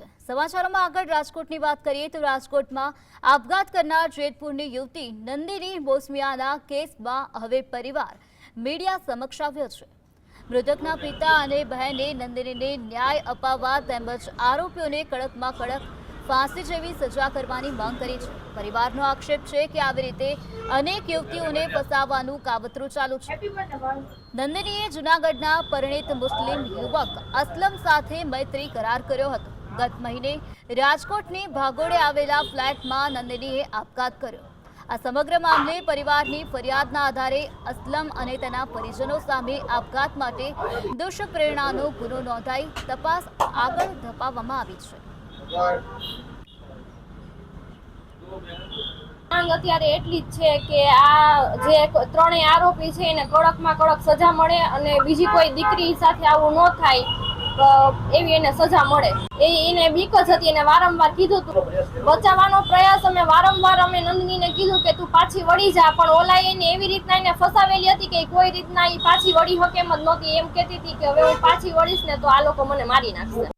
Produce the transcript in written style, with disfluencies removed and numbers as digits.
છે। સમાચારોમાં આગળ રાજકોટની વાત કરીએ તો રાજકોટમાં આપઘાત કરનાર જેતપુરની યુવતી નંદિની બોસમિયાના કેસમાં હવે પરિવાર મીડિયા સમક્ષ આવ્યો છે। મૃતકના પિતા અને બહેને નંદિનીને ન્યાય અપાવવા તેમજ આરોપીઓને કડકમાં કડક फांसी जेवी सजा करवानी मांग करी छे। परिवारनो आक्षेप छे के आवी रीते अनेक युवतीओने फसाववानुं कावतरू चालू छे। नंदिनीए जूनागढ़ना परिणित मुस्लिम युवक असलम साथे मैत्री करार कर्यो हतो। गत महीने राजकोटनी भागोड़े आवेला फ्लेटमां नंदिनीए आपघात कर्यो। आ समग्र मामले परिवारनी फरियादना आधारे असलम अने तेना परिजनो सामे आपघात माटे दुष्प्रेरणानो गुनो नोंधाई तपास आगळ धपाववामां आवी छे। માંગ અત્યારે એટલી જ છે કે આ જે ત્રણેય આરોપી છે એને કડકમાં કડક સજા મળે અને બીજી કોઈ દીકરી સાથે આવું ન થાય એવી એને સજા મળે। એને બીક જ હતી, એને વારંવાર કીધું તું બચાવવાનો પ્રયાસ અમે વારંવાર નંદનીને કીધું કે તું પાછી વળી જા, પણ ઓલા એને એવી રીતના એને ફસાવેલી હતી કે કોઈ રીતના એ પાછી વળી શકે એમ જ નહોતી। એમ કહેતી હતી કે હવે હું પાછી વળીશ ને તો આ લોકો મને મારી નાખશે।